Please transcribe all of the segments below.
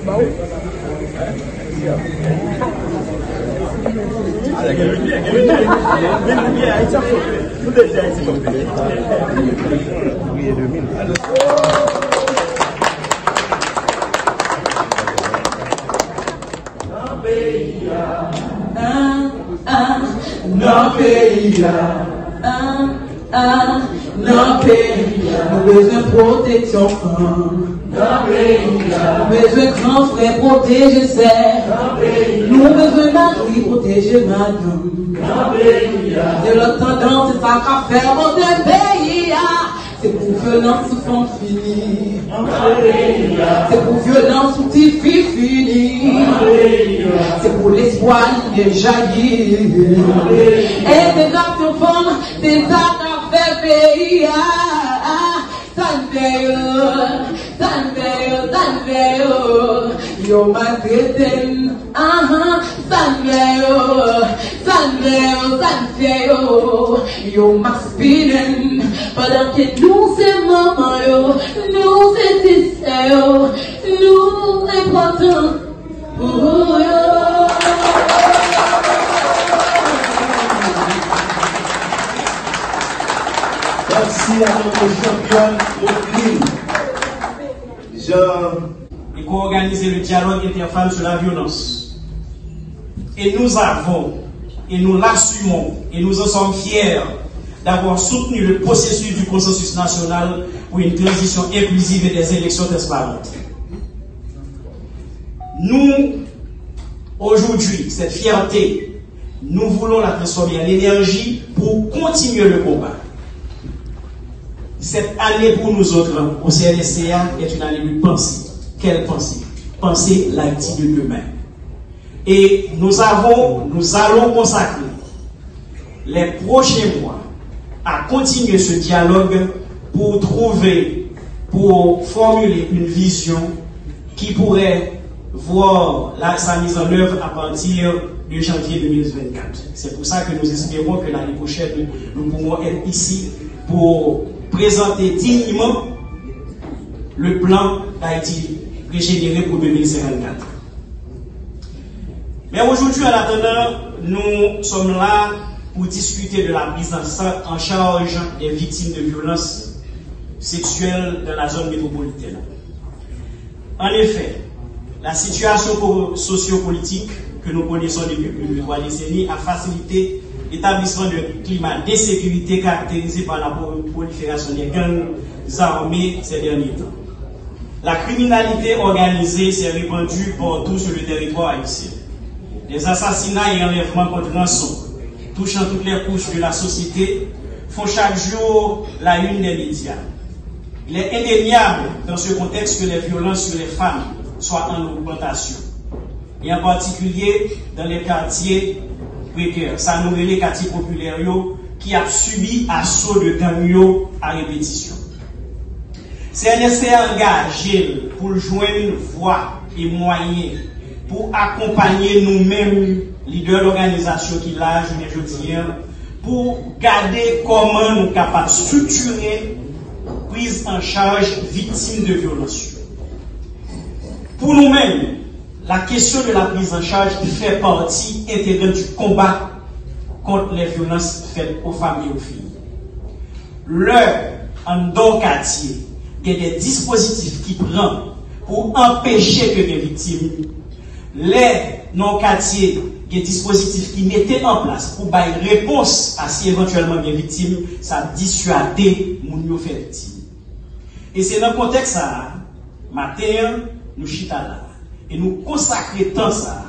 Non pays, nous besoin de protection femme. Nous besoin de grand frère protéger serre. Nous besoin d'abri protéger madame. De l'autre tendance, c'est ça qu'a fait mon pays. C'est pour violence ou fond fini. C'est pour violence ou petit fini. C'est pour l'espoir qui jaillit. Et des actes de femme, des actes à faire pays. Sanveyo, yo matreten, Sanveyo, yo maspinen, pendant que nous c'est maman yo, nous c'est yo, nous important pour yo. Merci à notre championne Aucline. Et pour organiser le dialogue interfemme sur la violence. Et nous avons, et nous l'assumons, et nous en sommes fiers d'avoir soutenu le processus du consensus national pour une transition inclusive et des élections transparentes. Nous, aujourd'hui, cette fierté, nous voulons la transformer en énergie pour continuer le combat. Cette année pour nous autres, au CNSCA, est une année de pensée. Quelle pensée? Penser l'Haïti de demain. Et nous allons consacrer les prochains mois à continuer ce dialogue pour formuler une vision qui pourrait voir sa mise en œuvre à partir de janvier 2024. C'est pour ça que nous espérons que l'année prochaine, nous pourrons être ici pour présenter dignement le plan d'Haïti régénéré pour 2054. Mais aujourd'hui, en attendant, nous sommes là pour discuter de la prise en charge des victimes de violences sexuelles dans la zone métropolitaine. En effet, la situation sociopolitique que nous connaissons depuis plus de 3 décennies a facilité l'établissement d'un climat d'insécurité caractérisé par la prolifération des gangs armés ces derniers temps. La criminalité organisée s'est répandue partout sur le territoire haïtien. Les assassinats et enlèvements contre rançon, touchant toutes les couches de la société, font chaque jour la une des médias. Il est indéniable dans ce contexte que les violences sur les femmes soient en augmentation, et en particulier dans les quartiers précaires. Ça nous les quartiers populaires qui a subi assaut de gangs à répétition. CNSCA engagé pour joindre voix et moyens pour accompagner nous-mêmes, leaders d'organisation qui l'a aujourd'hui, pour garder comment nous sommes capables de structurer prise en charge victimes de violences. Pour nous-mêmes, la question de la prise en charge fait partie intégrante du combat contre les violences faites aux femmes et aux filles. En don quartier, il y a des dispositifs qui prennent pour empêcher que les victimes, les non-quartiers, il y a des dispositifs qui mettaient en place pour donner réponse à si éventuellement des victimes, ça dissuader les fait victime. Et c'est dans le contexte ça, matin, nous chita là. Et nous consacrer tant ça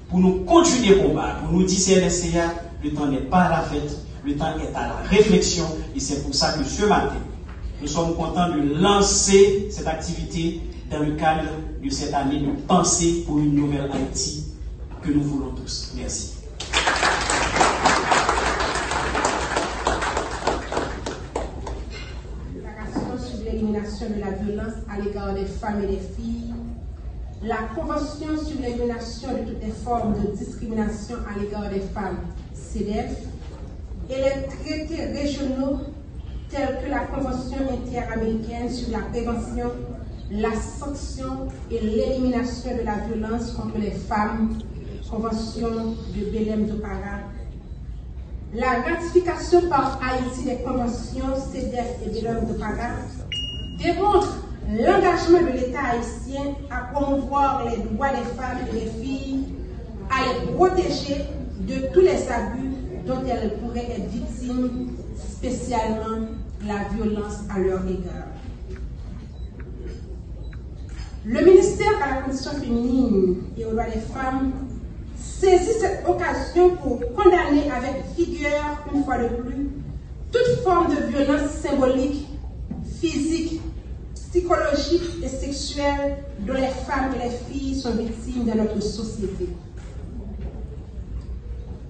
pour nous continuer le combat, pour nous dire CNSCA, le temps n'est pas à la fête, le temps est à la réflexion. Et c'est pour ça que ce matin, nous sommes contents de lancer cette activité dans le cadre de cette année de pensée pour une nouvelle Haïti que nous voulons tous. Merci. Sur l'élimination de la violence à l'égard des femmes et des filles, la Convention sur l'élimination de toutes les formes de discrimination à l'égard des femmes, CEDEF, et les traités régionaux tels que la Convention interaméricaine sur la prévention la sanction et l'élimination de la violence contre les femmes, Convention de Belém-do-Pará, la ratification par Haïti des conventions CEDEF et Belém-do-Pará démontre l'engagement de l'État haïtien à promouvoir les droits des femmes et des filles, à les protéger de tous les abus dont elles pourraient être victimes, spécialement la violence à leur égard. Le ministère à la condition féminine et aux droits des femmes saisit cette occasion pour condamner avec vigueur, une fois de plus, toute forme de violence symbolique, physique, psychologique et sexuelle dont les femmes et les filles sont victimes dans notre société.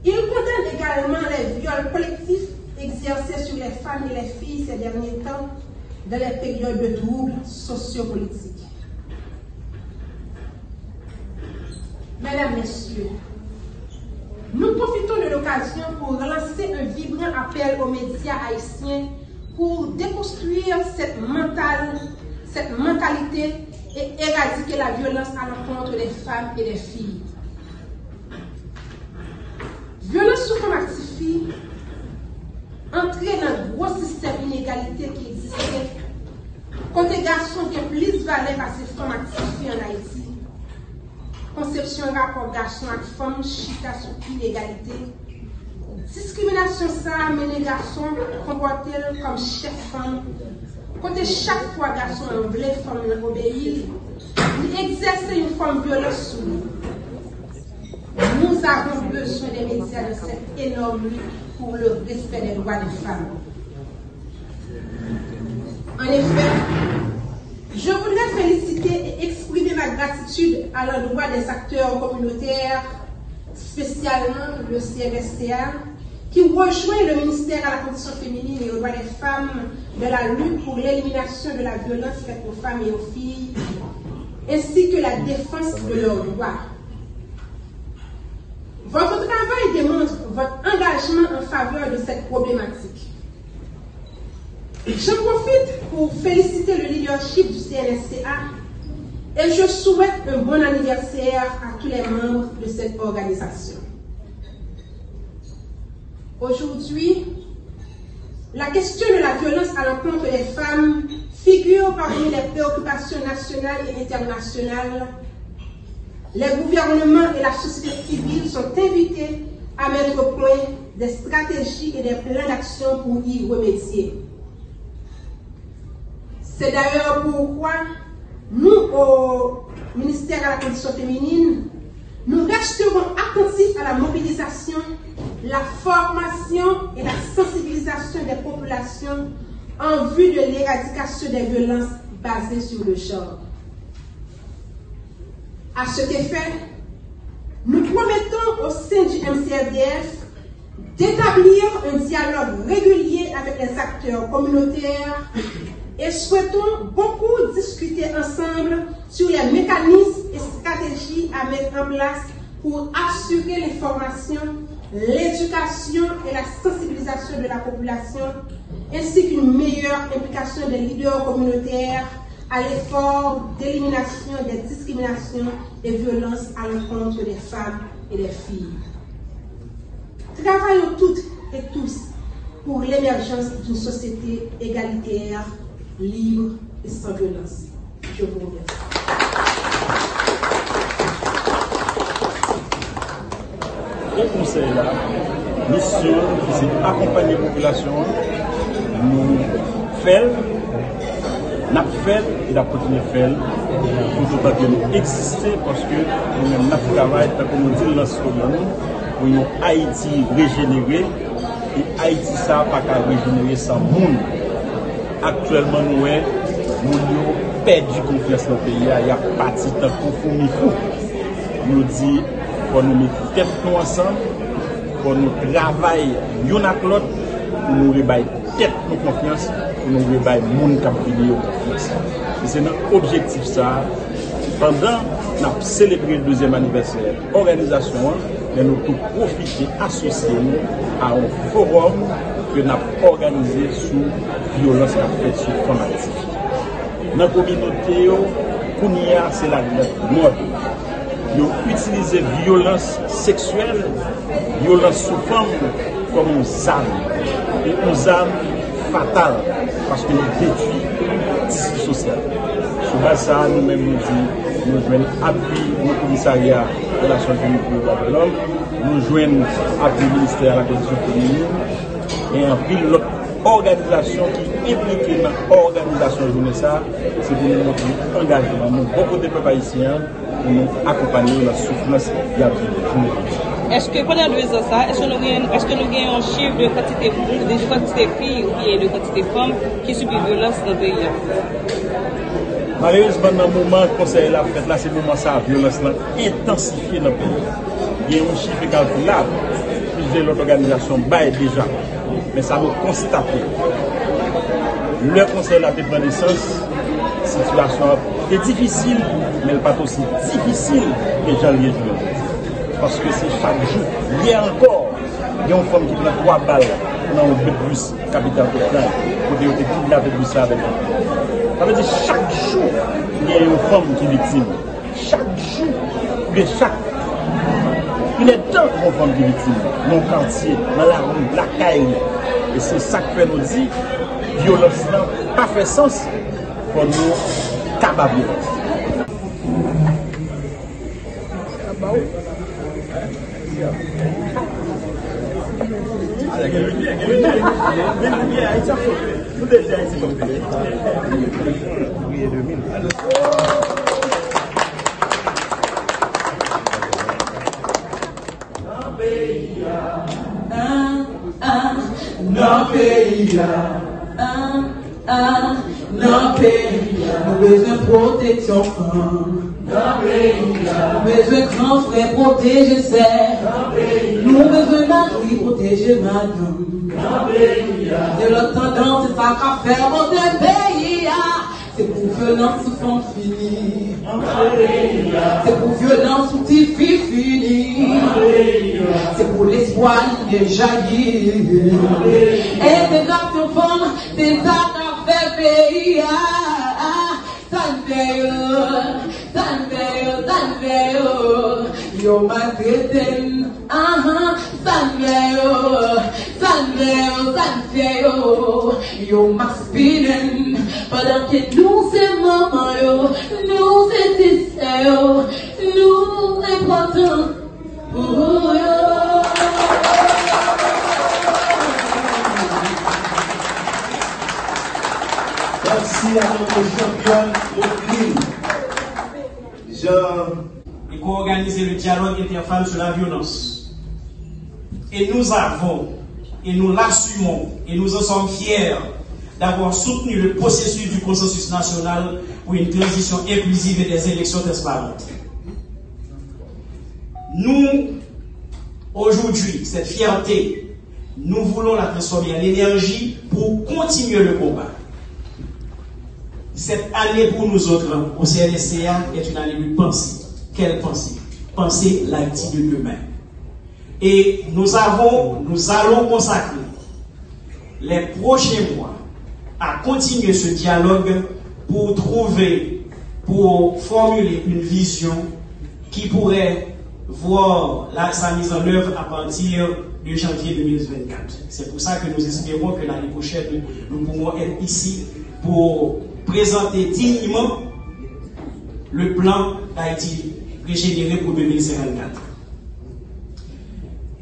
Il condamne également les viols collectifs exercés sur les femmes et les filles ces derniers temps dans les périodes de troubles sociopolitiques. Mesdames, Messieurs, nous profitons de l'occasion pour lancer un vibrant appel aux médias haïtiens pour déconstruire cette mentalité et éradiquer la violence à l'encontre des femmes et des filles. Violence sous forme actifie entraîne un gros système d'inégalité qui existait. Côté garçon qui est plus valeur à ces femmes actifiées en Haïti. Conception rapport garçon avec femme, chita sur inégalité. Discrimination ça, mener garçon, comporter comme chef femme. Côté chaque fois garçon en blé, femme obéir, il exerce une forme de violence sur nous. Nous avons besoin des médias de cette énorme lutte pour le respect des droits des femmes. En effet, je voudrais féliciter et exprimer ma gratitude à l'endroit des acteurs communautaires, spécialement le CRSTA, qui rejoint le ministère à la condition féminine et aux droits des femmes de la lutte pour l'élimination de la violence faite aux femmes et aux filles, ainsi que la défense de leurs droits. Votre travail démontre votre engagement en faveur de cette problématique. Je profite pour féliciter le leadership du CNSCA et je souhaite un bon anniversaire à tous les membres de cette organisation. Aujourd'hui, la question de la violence à l'encontre des femmes figure parmi les préoccupations nationales et internationales. Les gouvernements et la société civile sont invités à mettre au point des stratégies et des plans d'action pour y remédier. C'est d'ailleurs pourquoi nous, au ministère à la condition féminine, nous resterons attentifs à la mobilisation, la formation et la sensibilisation des populations en vue de l'éradication des violences basées sur le genre. À cet effet, nous promettons au sein du MCRDF d'établir un dialogue régulier avec les acteurs communautaires et souhaitons beaucoup discuter ensemble sur les mécanismes et stratégies à mettre en place pour assurer l'information, l'éducation et la sensibilisation de la population, ainsi qu'une meilleure implication des leaders communautaires à l'effort d'élimination des discriminations et violences à l'encontre des femmes et des filles. Travaillons toutes et tous pour l'émergence d'une société égalitaire, libre et sans violence. Je vous remercie. Le conseil là, mission, c'est accompagner la population, nous faisons, nous faisons et nous continuons à faire pour que nous exister parce que nous travaillons, comme on dit dans ce programme, pour une Haïti régénérée et Haïti ça pas qu'à régénérer sans monde. Actuellement, nous avons perdu confiance dans le pays, il y a parti de conformité fou. Nous disons pour nous mettre tête nous ensemble, pour nous travailler l'un avec l'autre, pour nous rebailler tête nous confiance, pour nous rebailler le monde qui a pris confiance. C'est notre objectif ça. Pendant nous célébrer le 2e anniversaire, l'organisation, nous pouvons profiter, associer nous à un forum que nous avons organisé sous violence faite sur femmes actives. dans la communauté, c'est la mode. Ils utilisent violence sexuelle, violence sous forme comme une arme. Et une arme fatale parce que nous détruit le tissu social. Sur base de ça, nous-mêmes nous disons, nous jouons appui au commissariat de la Nations Unies pour les droits de l'homme, nous jouons appui au ministère de la Condition féminine et en pile l'autre organisation qui implique dans l'organisation de journée ça, c'est pour nous montrer engagement. Nous, beaucoup de peuples haïtiens, pour nous accompagner dans la souffrance de la journée. Est-ce que pendant 2 ans, ça, est-ce que nous avons un chiffre de quantité de filles ou bien de quantité de femmes qui subissent violence dans le pays? Malheureusement, dans le moment où le conseil a fait, là, c'est le moment où la violence est intensifiée dans le pays. Il y a un chiffre calculable. Plusieurs organisations baillent déjà. Mais ça nous constate. Le conseil a pris naissance, la situation est difficile, mais elle n'est pas aussi difficile que janvier. Parce que c'est chaque jour. Hier encore, il y a une femme qui prend 3 balles dans un bus capitale de France pour dire que tout la bus avec elle. Ça veut dire chaque jour, il y a une femme qui est victime. Chaque jour, mais il est temps qu'on femme qui est victime. Dans le quartier, dans la rue, la caille. Et c'est ça que nous dit, violence n'a pas fait sens pour nous capables de violence. Dans pays, nous besoin de protection femme. Nous besoin de grand frère protéger sœur. Nous besoin d'abri protéger madame. De l'autre tendance, c'est ça qu'a fait mon pays. C'est pour violence sous fond fini. C'est pour violence sous petit fini. C'est pour l'espoir qui jaillit. Et c'est grave ton femme, c'est ça qu'a fait pays. Sanveyo, yo maltraité, Sanveyo, yo maspinen, pendant que nous c'est maman yo, nous c'est yo, nous important pour yo. Merci à notre championne Aucline. Et qu'on organise le dialogue interfemme sur la violence. Et nous avons, et nous l'assumons, et nous en sommes fiers d'avoir soutenu le processus du consensus national pour une transition inclusive et des élections transparentes. Nous, aujourd'hui, cette fierté, nous voulons la transformer en énergie pour continuer le combat. Cette année pour nous autres, au CNSCA, est une année de pensée. Quelle pensée? Penser l'Haïti de demain. Et nous allons consacrer les prochains mois à continuer ce dialogue pour formuler une vision qui pourrait voir sa mise en œuvre à partir de janvier 2024. C'est pour ça que nous espérons que l'année prochaine, nous pourrons être ici pour présenter dignement le plan d'Haïti régénéré pour 2054.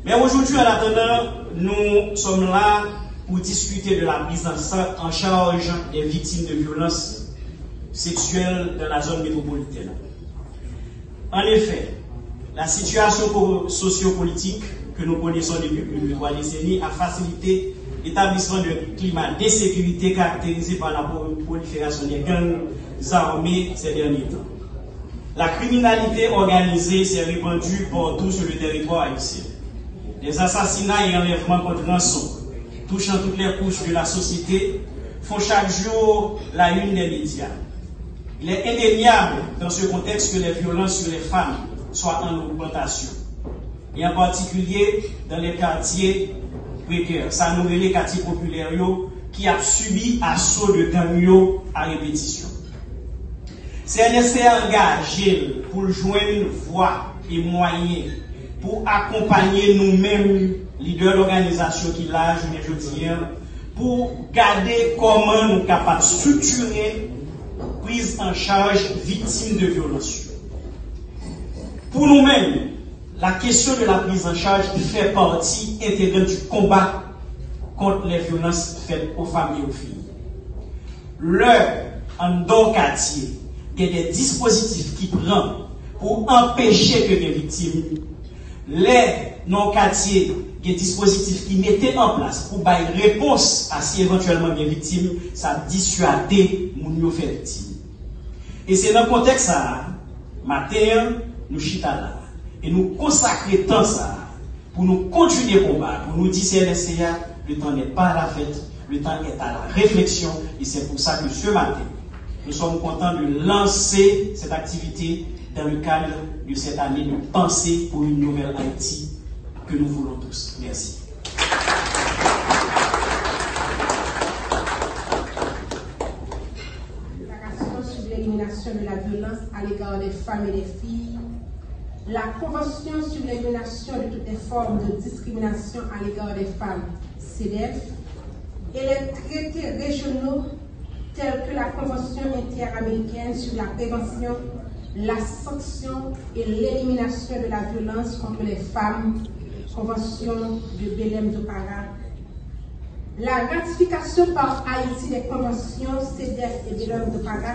Mais aujourd'hui, en attendant, nous sommes là pour discuter de la prise en charge des victimes de violences sexuelles dans la zone métropolitaine. En effet, la situation sociopolitique que nous connaissons depuis plus de 3 décennies a facilité l'établissement d'un climat d'insécurité caractérisé par la prolifération des gangs armés ces derniers temps. La criminalité organisée s'est répandue partout sur le territoire haïtien. Les assassinats et enlèvements contre rançon, touchant toutes les couches de la société, font chaque jour la une des médias. Il est indéniable dans ce contexte que les violences sur les femmes soient en augmentation, et en particulier dans les quartiers précaires. Ça nous les quartiers populaires qui a subi assaut de gangs à répétition. CNSC a engagé pour joindre voix et moyens pour accompagner nous-mêmes, leaders d'organisation qui là, je dis, pour garder comment nous sommes capables de structurer prise en charge victimes de violences. Pour nous-mêmes, la question de la prise en charge fait partie intégrante du combat contre les violences faites aux femmes et aux filles. En dans quartier, il y a des dispositifs qui prennent pour empêcher que les victimes, les non-quartiers, il y a des dispositifs qui mettaient en place pour donner réponse à si éventuellement des victimes, ça dissuader les fait victime. Et c'est dans le contexte ça, matin, nous chita là, et nous consacrer tant ça, pour nous continuer le combat, pour nous dire CNSCA, le temps n'est pas à la fête, le temps est à la réflexion, et c'est pour ça que ce matin, nous sommes contents de lancer cette activité dans le cadre de cette année de pensée pour une nouvelle Haïti que nous voulons tous. Merci. Déclaration sur l'élimination de la violence à l'égard des femmes et des filles. La Convention sur l'élimination de toutes les formes de discrimination à l'égard des femmes, CEDEF, et les traités régionaux tels que la Convention interaméricaine sur la prévention, la sanction et l'élimination de la violence contre les femmes, Convention de Belém-do-Pará. La ratification par Haïti des conventions CEDEF et Belém-do-Pará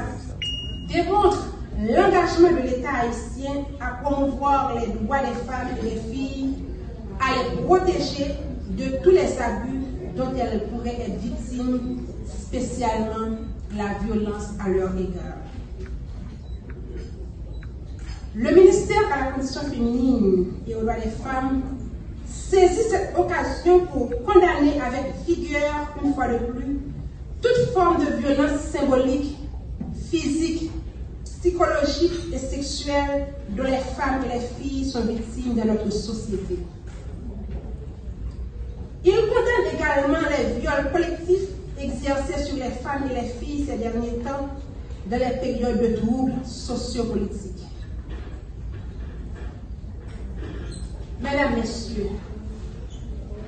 démontre l'engagement de l'État haïtien à promouvoir les droits des femmes et des filles, à les protéger de tous les abus dont elles pourraient être victimes, spécialement la violence à leur égard. Le ministère à la condition féminine et aux droits des femmes saisit cette occasion pour condamner avec vigueur, une fois de plus, toute forme de violence symbolique, physique, psychologique et sexuelle dont les femmes et les filles sont victimes dans notre société. Il condamne également les viols collectifs exercés sur les femmes et les filles ces derniers temps dans les périodes de troubles sociopolitiques. Mesdames, Messieurs,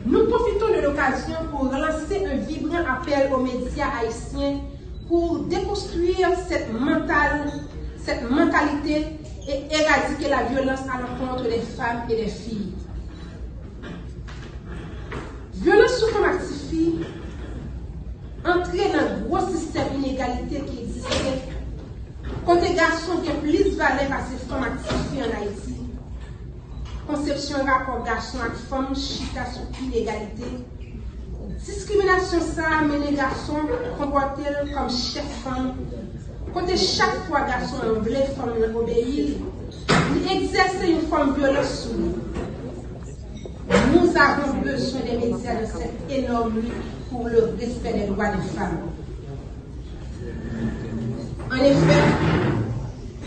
nous profitons de l'occasion pour lancer un vibrant appel aux médias haïtiens pour déconstruire cette mentalité et éradiquer la violence à l'encontre des femmes et des filles. Violence sous forme active entrer dans un gros système d'inégalité qui existait. Côté garçon qui est plus valeur à ces femmes actives en Haïti. Conception rapport garçon avec femme, chita sur inégalité. Discrimination ça, mener garçon, comporter comme chef femme. Côté chaque fois garçon en blé, femme obéir, il exerce une forme de violence sur nous. Nous avons besoin des médias de cette énorme lutte pour le respect des droits des femmes. En effet,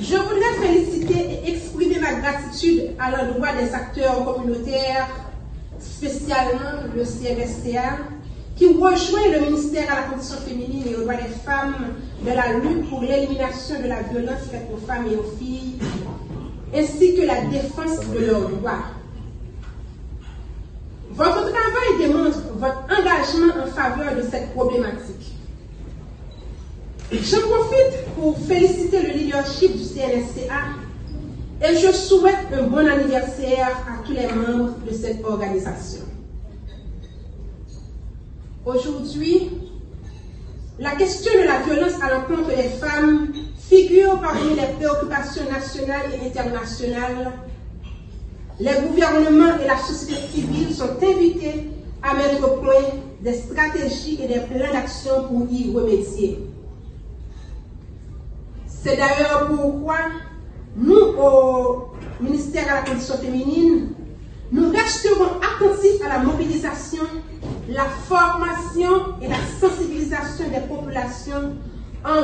je voudrais féliciter et exprimer ma gratitude à l'endroit des acteurs communautaires, spécialement le CNSCA, qui rejoint le ministère à la condition féminine et aux droits des femmes de la lutte pour l'élimination de la violence faite aux femmes et aux filles, ainsi que la défense de leurs droits. Votre travail démontre votre engagement en faveur de cette problématique. Je profite pour féliciter le leadership du CNSCA et je souhaite un bon anniversaire à tous les membres de cette organisation. Aujourd'hui, la question de la violence à l'encontre des femmes figure parmi les préoccupations nationales et internationales. Les gouvernements et la société civile sont invités à mettre au point des stratégies et des plans d'action pour y remédier. C'est d'ailleurs pourquoi nous, au ministère à la condition féminine, nous resterons attentifs à la mobilisation, la formation et la sensibilisation des populations en